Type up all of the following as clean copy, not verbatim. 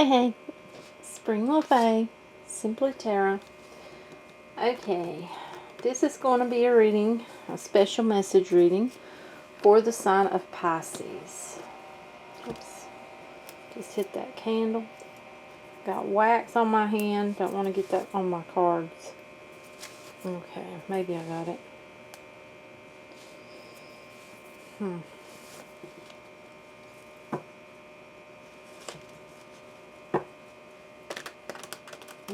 Hey, Spring LaFay, Simply Tara. Okay, this is going to be a reading, a special message reading for the sign of Pisces. Oops, just hit that candle. Got wax on my hand, don't want to get that on my cards. Okay, maybe I got it.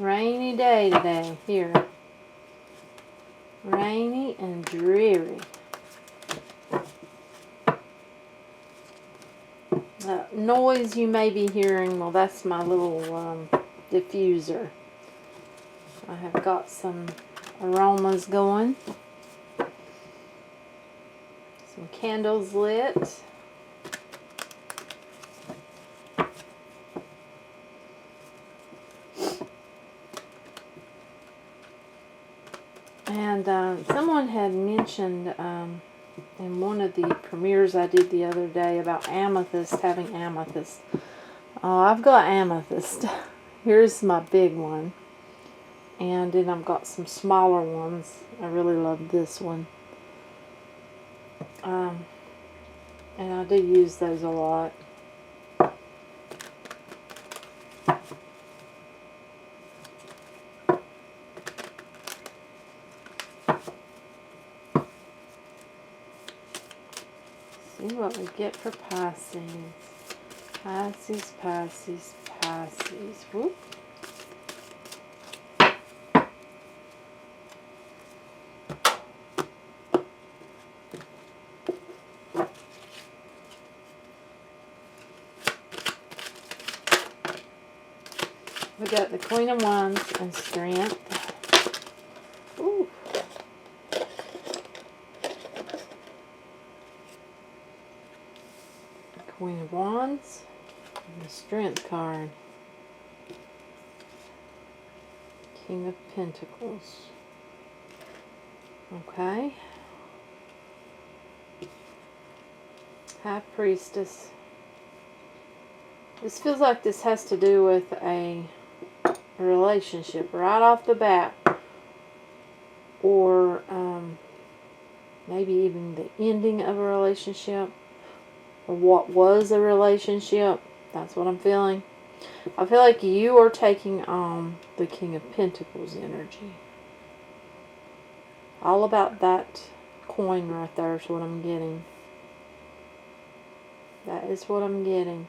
Rainy day today, here. Rainy and dreary. The noise you may be hearing, well, that's my little diffuser. I have got some aromas going. Some candles lit. And someone had mentioned in one of the premieres I did the other day about amethyst, having amethyst. I've got amethyst. Here's my big one. And then I've got some smaller ones. I really love this one. And I do use those a lot. See what we get for Pisces. Pisces, Pisces, Pisces. Whoop. We got the Queen of Wands and Strength. Ooh. Queen of Wands and the Strength card. King of Pentacles. Okay. High Priestess. This feels like this has to do with a relationship right off the bat, or maybe even the ending of a relationship, or what was a relationship. That's what I'm feeling. I feel like you are taking on the King of Pentacles energy. All about that coin right there is what I'm getting. That is what I'm getting.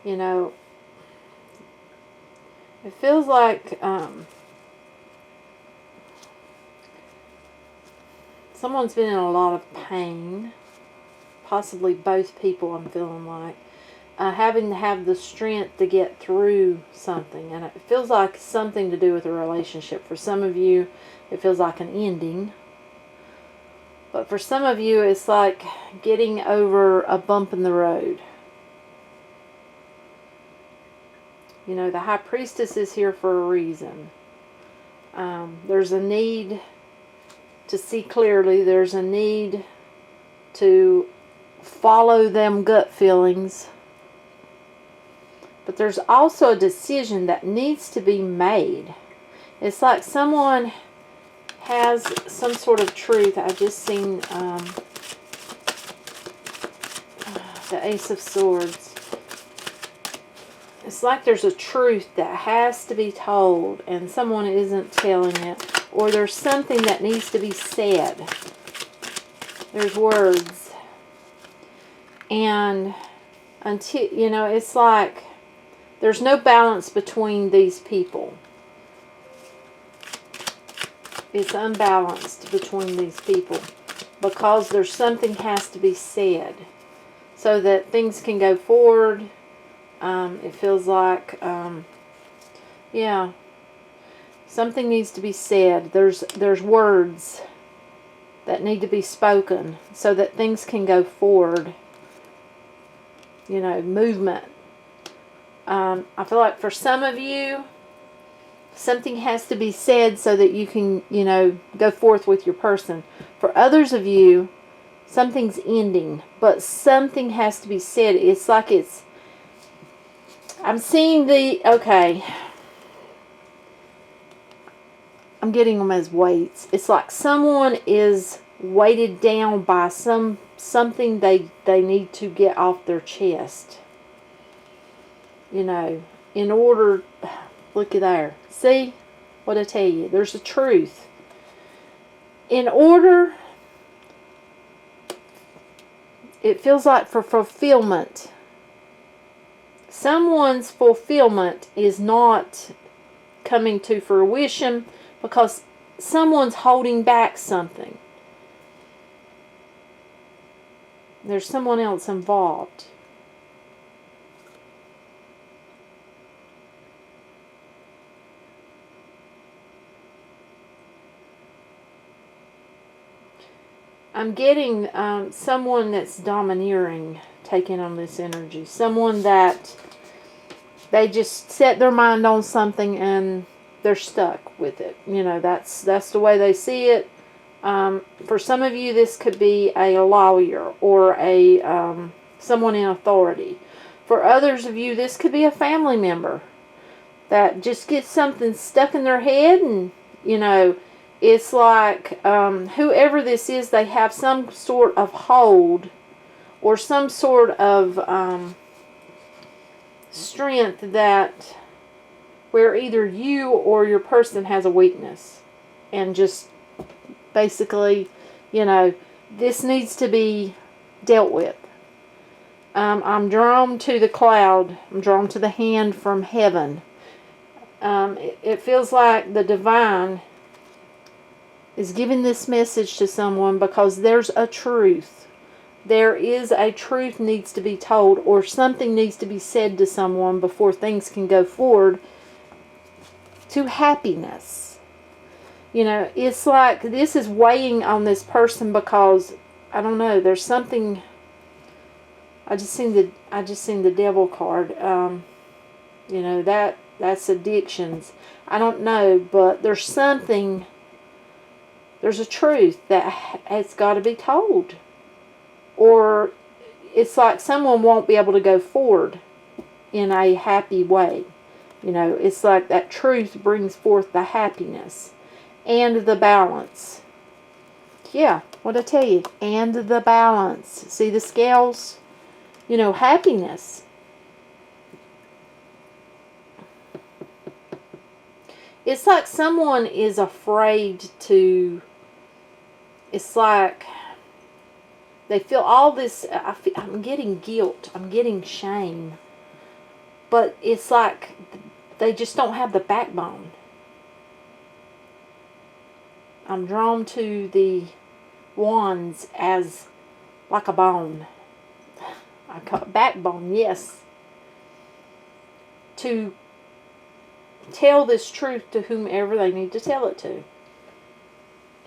You know, it feels like someone's been in a lot of pain. Possibly both people, I'm feeling like. Having to have the strength to get through something. And it feels like something to do with a relationship. For some of you, it feels like an ending. But for some of you, it's like getting over a bump in the road. You know, the High Priestess is here for a reason. There's a need to see clearly. There's a need to follow them gut feelings. But there's also a decision that needs to be made. It's like someone has some sort of truth. I just seen the Ace of Swords. It's like there's a truth that has to be told and someone isn't telling it. Or there's something that needs to be said. There's words. And until, you know, it's like there's no balance between these people. It's unbalanced between these people because there's something has to be said so that things can go forward. It feels like, yeah, something needs to be said. There's words that need to be spoken so that things can go forward. You know, movement. I feel like for some of you, something has to be said so that you can, you know, go forth with your person. For others of you, something's ending, but something has to be said. It's like it's I'm seeing the, okay, I'm getting them as weights. It's like someone is weighted down by something they need to get off their chest. You know, in order, look at there. See what I tell you? There's a truth. In order, it feels like for fulfillment, someone's fulfillment is not coming to fruition because someone's holding back something. There's someone else involved. I'm getting someone that's domineering taking on this energy. Someone that they just set their mind on something and they're stuck with it. You know, that's the way they see it. For some of you, this could be a lawyer or a someone in authority. For others of you, this could be a family member that just gets something stuck in their head, and you know, it's like whoever this is, they have some sort of hold or some sort of strength that where either you or your person has a weakness, and just basically, you know, this needs to be dealt with. I'm drawn to the cloud. I'm drawn to the hand from heaven. It feels like the divine is giving this message to someone because there's a truth. There is a truth needs to be told, or something needs to be said to someone before things can go forward to happiness. You know, it's like this is weighing on this person because, I don't know, there's something. I just seen the devil card. You know, that's addictions. I don't know, but there's something. There's a truth that has got to be told, or it's like someone won't be able to go forward in a happy way. You know, it's like that truth brings forth the happiness and the balance. Yeah, what'd I tell you? And the balance. See the scales? You know, happiness. It's like someone is afraid to, it's like they feel all this, I'm getting guilt, I'm getting shame. But it's like they just don't have the backbone. I'm drawn to the wands as like a bone. I call it backbone, yes. To tell this truth to whomever they need to tell it to.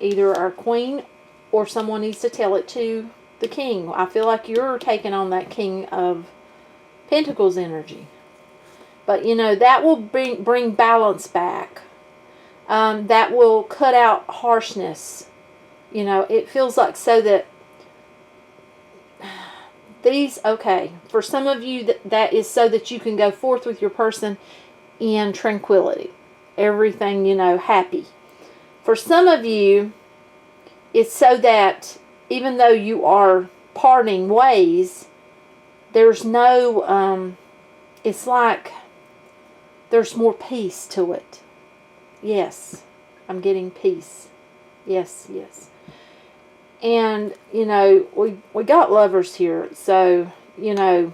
Either our queen or someone needs to tell it to the king. I feel like you're taking on that King of Pentacles energy. But, you know, that will bring balance back. That will cut out harshness. You know, it feels like so that these, okay, for some of you, that is so that you can go forth with your person in tranquility. Everything, you know, happy. For some of you, it's so that even though you are parting ways, there's no, it's like there's more peace to it. Yes, I'm getting peace. Yes, yes. And, you know, we got lovers here. So, you know,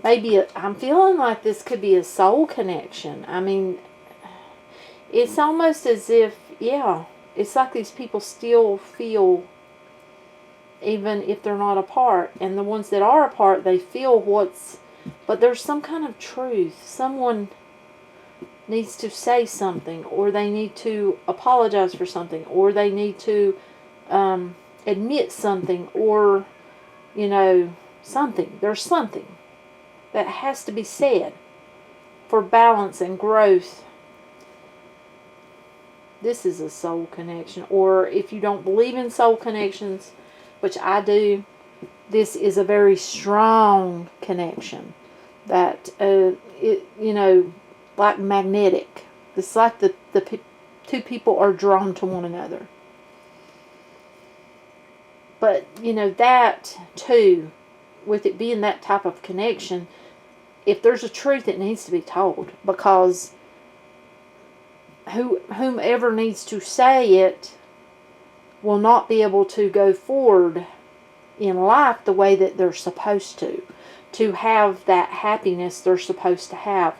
maybe I'm feeling like this could be a soul connection. I mean, it's almost as if, yeah, it's like these people still feel, even if they're not apart. And the ones that are apart, they feel but there's some kind of truth. Someone needs to say something, or they need to apologize for something, or they need to admit something, or, you know, something. There's something that has to be said for balance and growth. This is a soul connection. Or if you don't believe in soul connections, which I do, this is a very strong connection. that, like magnetic. It's like the two people are drawn to one another. But, that too, with it being that type of connection, if there's a truth, it needs to be told, because whomever needs to say it will not be able to go forward in life the way that they're supposed to have that happiness they're supposed to have.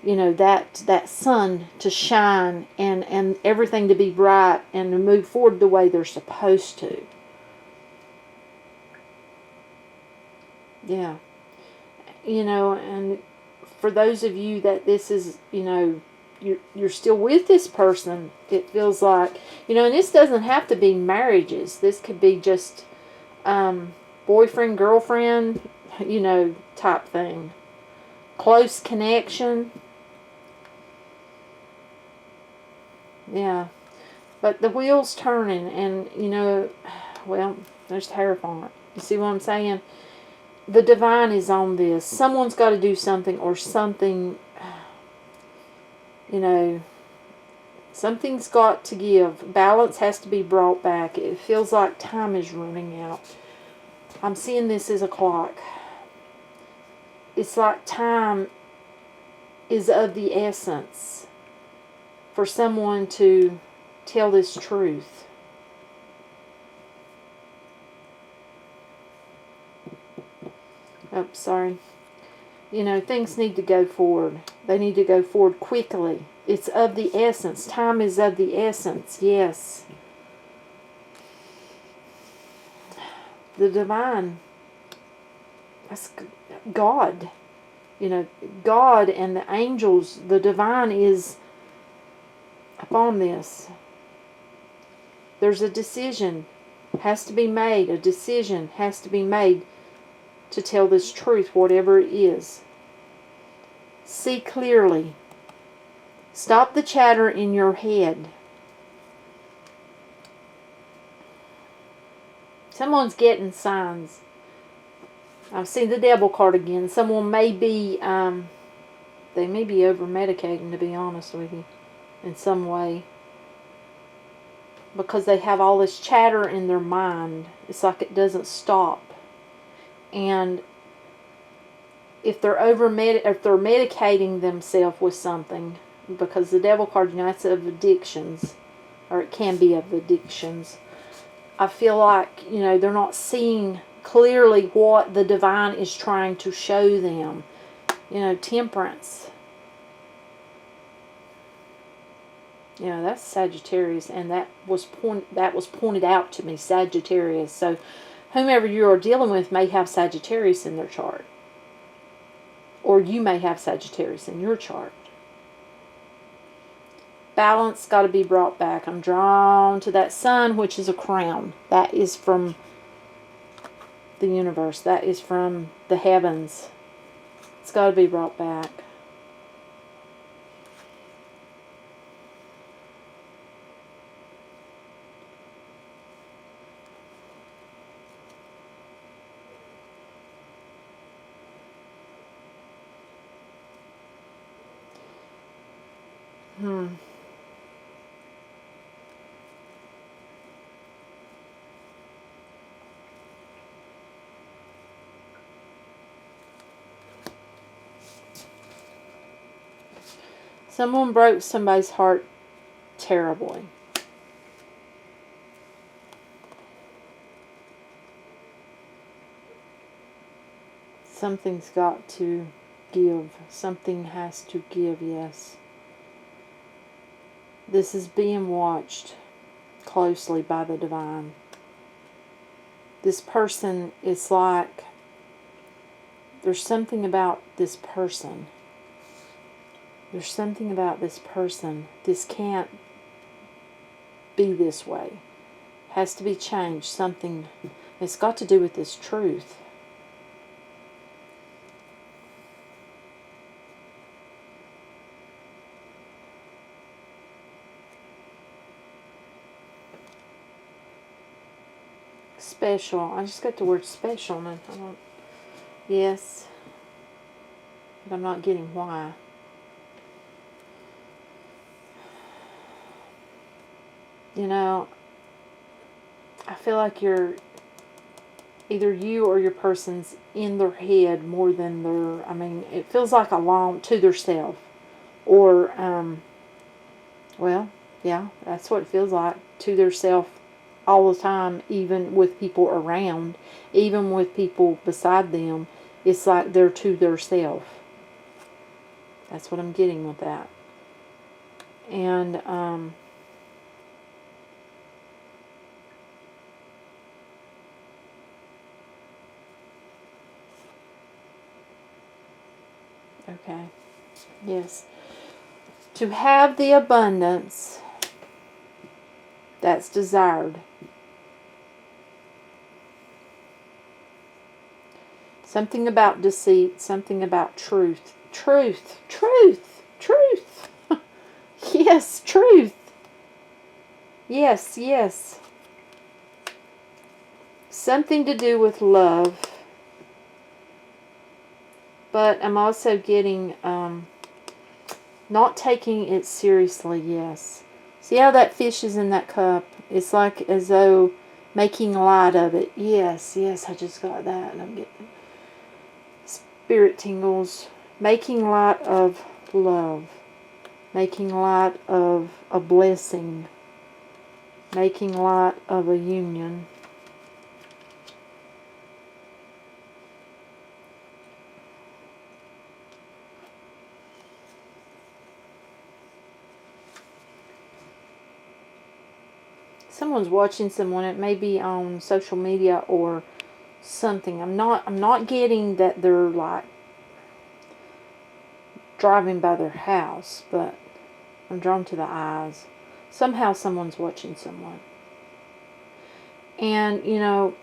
That sun to shine, and everything to be bright and to move forward the way they're supposed to. Yeah. And for those of you that this is, you're still with this person, it feels like, and this doesn't have to be marriages. This could be just boyfriend, girlfriend, type thing. Close connection. Yeah. But the wheel's turning, and, well, there's hair on it. You see what I'm saying? The divine is on this. Someone's got to do something, or something, something's got to give. Balance has to be brought back. It feels like time is running out. I'm seeing this as a clock. It's like time is of the essence for someone to tell this truth. Oh, sorry. Things need to go forward. They need to go forward quickly. It's of the essence. Time is of the essence. Yes. The divine. That's God. God and the angels. The divine is upon this. There's a decision. Has to be made. A decision has to be made to tell this truth, whatever it is. See clearly. Stop the chatter in your head. Someone's getting signs. I've seen the devil card again. Someone may be, they may be over-medicating, to be honest with you, in some way. Because they have all this chatter in their mind. It's like it doesn't stop. And if they're if they're medicating themselves with something, because the devil card, it's of addictions, or it can be of addictions. I feel like, they're not seeing clearly what the divine is trying to show them. Temperance. That's Sagittarius, and that was pointed out to me, Sagittarius. So whomever you are dealing with may have Sagittarius in their chart. Or you may have Sagittarius in your chart. Balance got to be brought back. I'm drawn to that sun, which is a crown. That is from the universe. That is from the heavens. It's got to be brought back. Someone broke somebody's heart terribly. Something's got to give. Something has to give, yes. This is being watched closely by the divine. This person is like, there's something about this person. There's something about this person. This can't be this way. Has to be changed. Something. It's got to do with this truth. Special. I just got the word special. And I don't. Yes. but I'm not getting why. You know, I feel like you're, either you or your person's in their head more than their, I mean, it feels like alone to their self. Or, well, yeah, that's what it feels like, to their self all the time, even with people around, even with people beside them. It's like they're to their self. That's what I'm getting with that. And, okay, yes. To have the abundance that's desired. Something about deceit, something about truth. Truth, truth, truth. Yes, truth. Yes, yes. Something to do with love. But I'm also getting not taking it seriously, yes. See how that fish is in that cup? It's like as though making light of it. Yes, yes, I just got that. And I'm getting spirit tingles. Making light of love. Making light of a blessing. Making light of a union. Someone's watching someone. It may be on social media or something. I'm not getting that they're like driving by their house, but I'm drawn to the eyes. Somehow someone's watching someone. And, you know,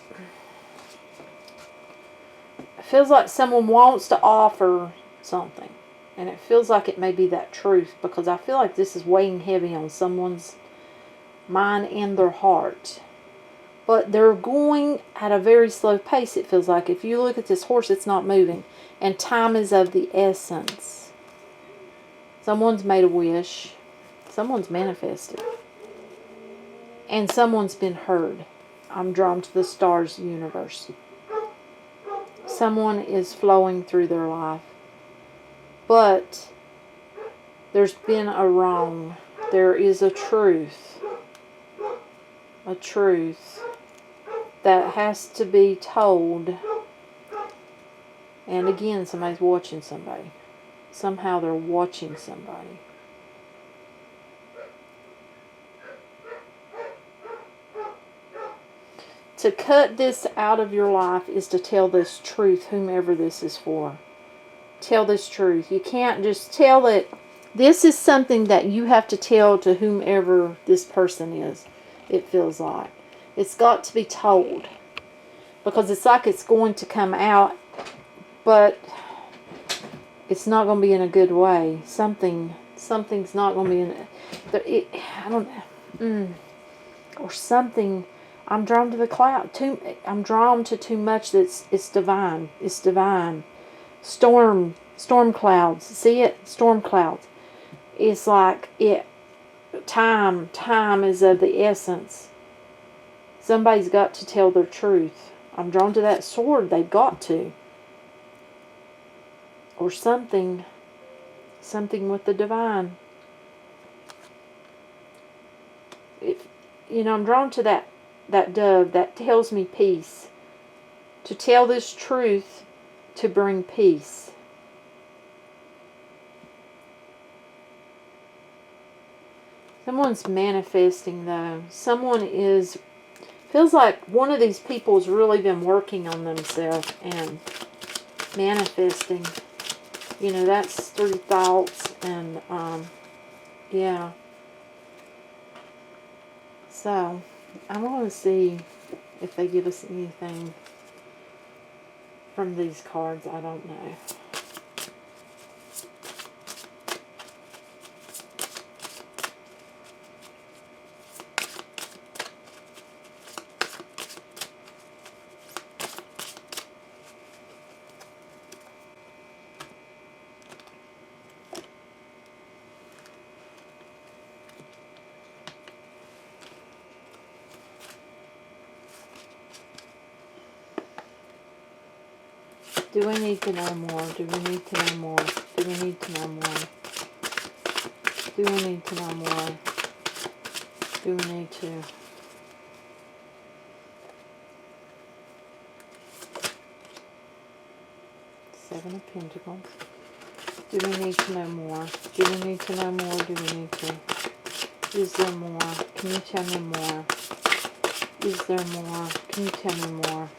it feels like someone wants to offer something. And it feels like it may be that truth, because I feel like this is weighing heavy on someone's mind and their heart. But they're going at a very slow pace, it feels like. If you look at this horse, it's not moving. And time is of the essence. Someone's made a wish. Someone's manifested. And someone's been heard. I'm drawn to the stars universe. Someone is flowing through their life. But there's been a wrong. There is a truth. A truth that has to be told. And again, somebody's watching somebody. Somehow they're watching somebody. To cut this out of your life is to tell this truth, whomever this is for. Tell this truth. You can't just tell it. This is something that you have to tell to whomever this person is, it feels like. It's got to be told. Because it's like it's going to come out, but it's not going to be in a good way. Something's not going to be in it. I don't know. Or something. I'm drawn to the cloud. I'm drawn to too much that's it's divine. It's divine. Storm clouds. See it? Storm clouds. It's like time is of the essence. Somebody's got to tell their truth. I'm drawn to that sword. They've got to. Or something with the divine. I'm drawn to that dove that tells me peace. To tell this truth to bring peace. Someone's manifesting though. Feels like one of these people has really been working on themselves and manifesting. That's through thoughts and, yeah. So, I want to see if they give us anything from these cards. I don't know. Do we need to know more? Do we need to know more? Do we need to know more? Do we need to know more? Do we need to? Seven of Pentacles. Do we need to know more? Do we need to know more? Do we need to? Is there more? Can you tell me more? Is there more? Can you tell me more?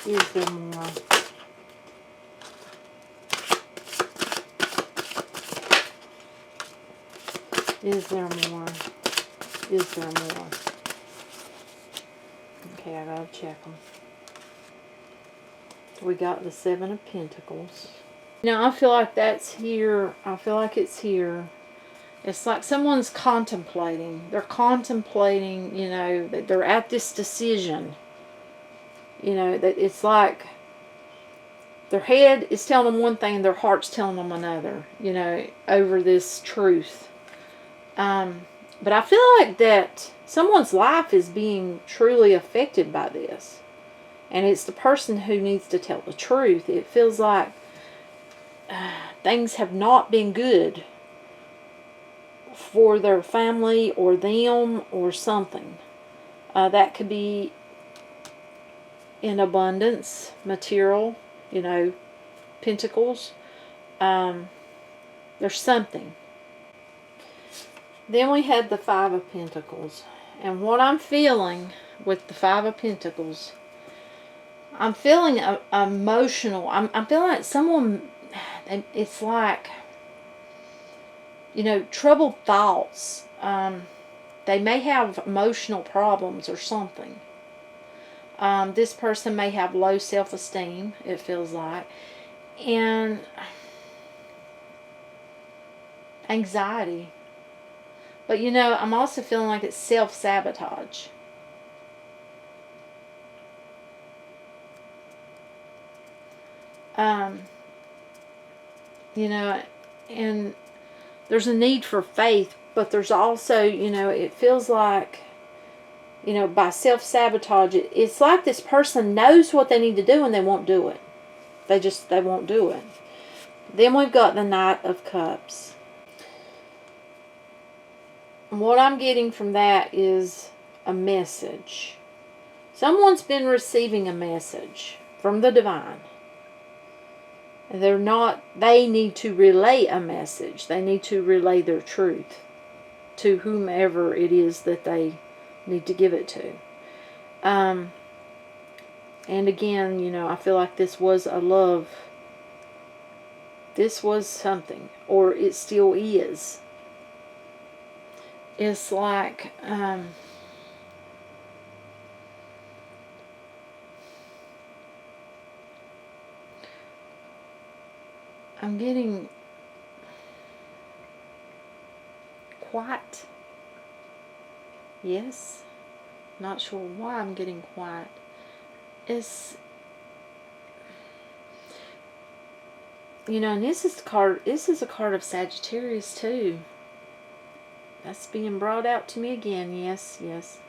Is there more? Is there more? Is there more? Okay, I gotta check them. We got the Seven of Pentacles. Now, I feel like that's here. I feel like it's here. It's like someone's contemplating. They're contemplating, you know, that they're at this decision. You know, that it's like their head is telling them one thing and their heart's telling them another, you know, over this truth. But I feel like that someone's life is being truly affected by this. And it's the person who needs to tell the truth. It feels like things have not been good for their family or them or something. That could be in abundance, material, you know, pentacles. There's something. Then we had the Five of Pentacles. And what I'm feeling with the Five of Pentacles, I'm feeling emotional. I'm feeling like someone, it's like, you know, troubled thoughts. They may have emotional problems or something. This person may have low self-esteem, it feels like. And anxiety. But, you know, I'm also feeling like it's self-sabotage. You know, and there's a need for faith, but there's also, you know, it feels like, you know, by self-sabotage, it's like this person knows what they need to do and they won't do it. They won't do it. Then we've got the Knight of Cups. And what I'm getting from that is a message. Someone's been receiving a message from the divine. They need to relay a message. They need to relay their truth to whomever it is that they need to give it to. And again, you know, I feel like this was a love. This was something, or it still is. It's like, I'm getting quiet. Yes. Not sure why I'm getting quiet. It's, you know, and this is a card of Sagittarius too. That's being brought out to me again. Yes, yes.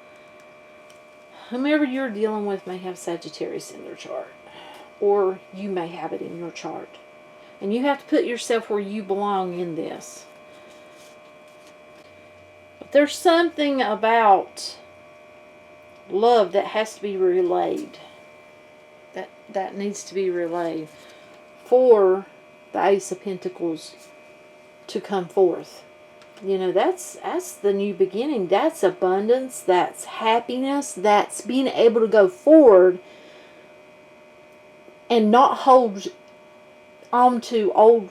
Whomever you're dealing with may have Sagittarius in their chart. Or you may have it in your chart. And you have to put yourself where you belong in this. But there's something about love that has to be relayed. That needs to be relayed for the Ace of Pentacles to come forth. You know, that's the new beginning. That's abundance. That's happiness. That's being able to go forward and not hold on to old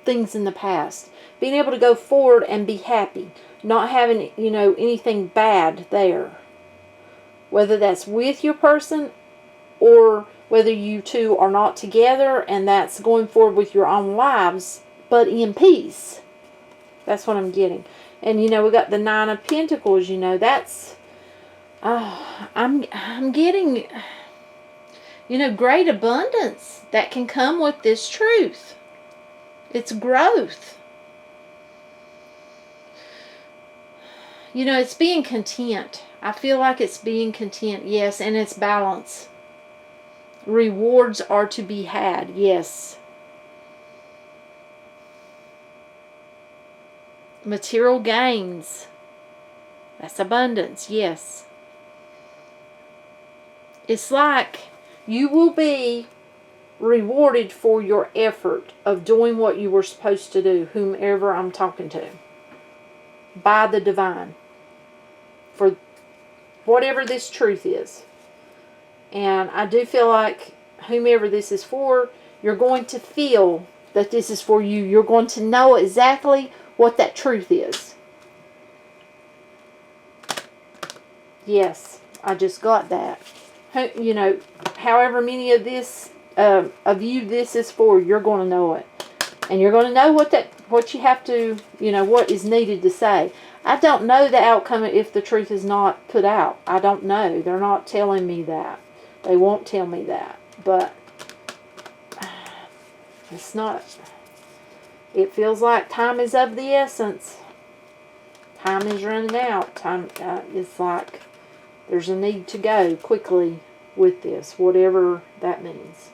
things in the past. Being able to go forward and be happy. Not having, you know, anything bad there. Whether that's with your person or whether you two are not together and that's going forward with your own lives, but in peace. That's what I'm getting. And, you know, we got the Nine of Pentacles, you know, that's, I'm getting, you know, great abundance that can come with this truth. It's growth. You know, it's being content. I feel like it's being content, yes, and it's balance. Rewards are to be had, yes. Material gains, that's abundance, yes. It's like you will be rewarded for your effort of doing what you were supposed to do, whomever I'm talking to, by the divine, for whatever this truth is. And I do feel like whomever this is for, you're going to feel that this is for you. You're going to know exactly what that truth is. Yes, I just got that. You know, however many of this of you this is for, you're going to know it, and you're going to know what you have to, you know, what is needed to say. I don't know the outcome if the truth is not put out. I don't know. They're not telling me that. They won't tell me that. But it's not. It feels like time is of the essence. Time is running out. Time. It's like there's a need to go quickly with this, whatever that means.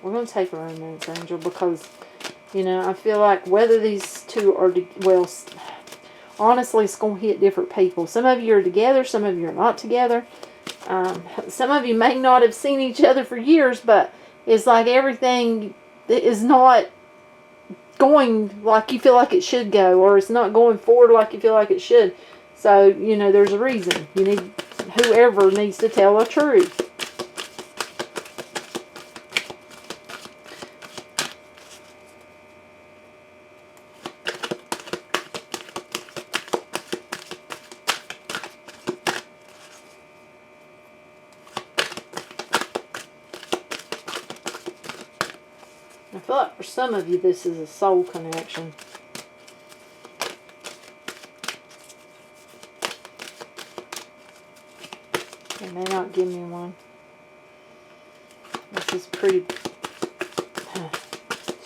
We're going to take a romance angel because, you know, I feel like whether these two are, well, honestly, it's going to hit different people. Some of you are together, some of you are not together. Some of you may not have seen each other for years, but it's like everything is not going like you feel like it should go, or it's not going forward like you feel like it should. So, you know, there's a reason. You need, whoever needs to tell the truth. I feel like for some of you this is a soul connection. They may not give me one. This is pretty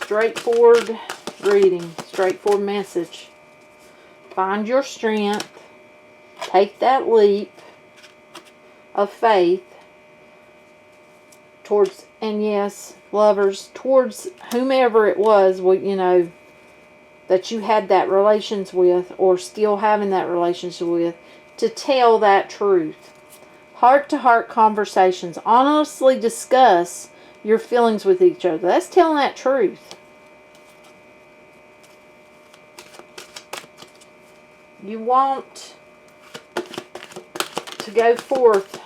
straightforward reading, straightforward message. Find your strength. Take that leap of faith towards, and yes, lovers, towards whomever it was, you know, that you had that relations with, or still having that relationship with, to tell that truth. Heart-to-heart conversations. Honestly discuss your feelings with each other. That's telling that truth. You want to go forth.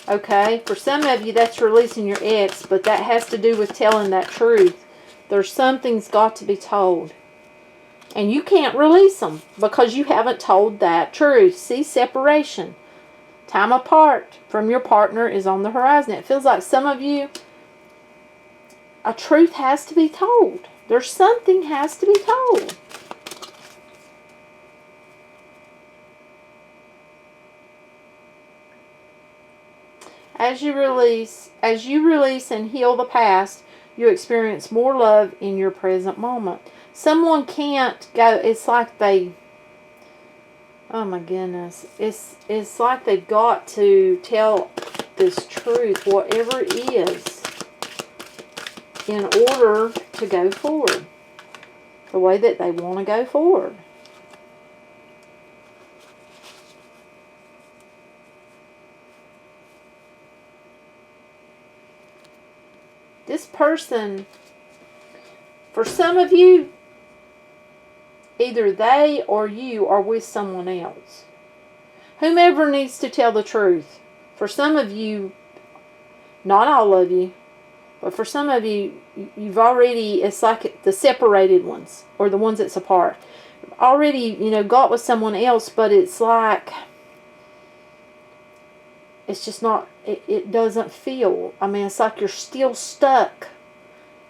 Okay, for some of you that's releasing your ex, but that has to do with telling that truth. There's something's got to be told. And you can't release them because you haven't told that truth. See, separation. Time apart from your partner is on the horizon. It feels like some of you, a truth has to be told. There's something has to be told. As you release and heal the past, you experience more love in your present moment. Someone can't go, it's like they, oh my goodness, it's like they've got to tell this truth, whatever it is, in order to go forward the way that they want to go forward. This person, for some of you, either they or you are with someone else. Whomever needs to tell the truth. For some of you, not all of you, but for some of you, you've already, it's like the separated ones, or the ones that's apart. Already, you know, got with someone else, but it's like, it's just not, it doesn't feel, I mean, it's like you're still stuck.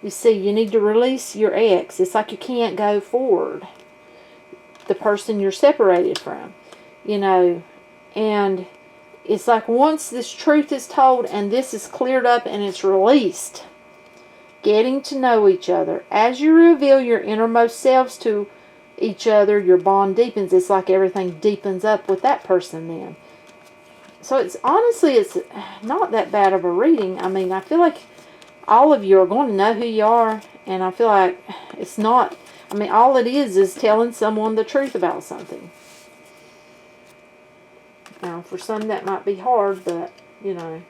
You see, you need to release your ex. It's like you can't go forward. The person you're separated from, you know, and it's like once this truth is told and this is cleared up and it's released, getting to know each other. As you reveal your innermost selves to each other, your bond deepens. It's like everything deepens up with that person then. So it's honestly, it's not that bad of a reading. I mean, I feel like all of you are going to know who you are, and I feel like it's not, I mean, all it is telling someone the truth about something. Now, for some that might be hard, but, you know,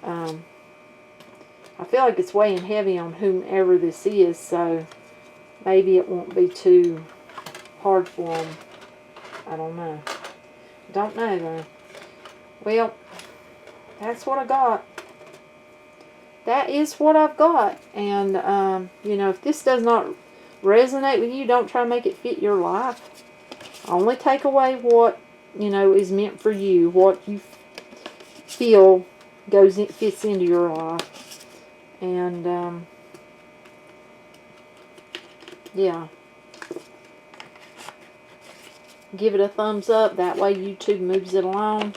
I feel like it's weighing heavy on whomever this is, so maybe it won't be too hard for them. I don't know. Don't know, though. Well, that's what I got. That is what I've got. And, you know, if this does not resonate with you, don't try to make it fit your life. Only take away what, you know, is meant for you. What you feel fits into your life. And, yeah. Give it a thumbs up. That way YouTube moves it along.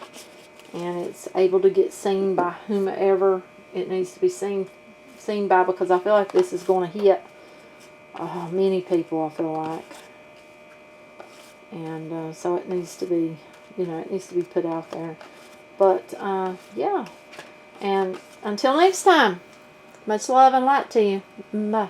And it's able to get seen by whomever it needs to be seen by, because I feel like this is going to hit many people, I feel like. And so it needs to be, you know, it needs to be put out there. But, yeah. And until next time, much love and light to you. Bye.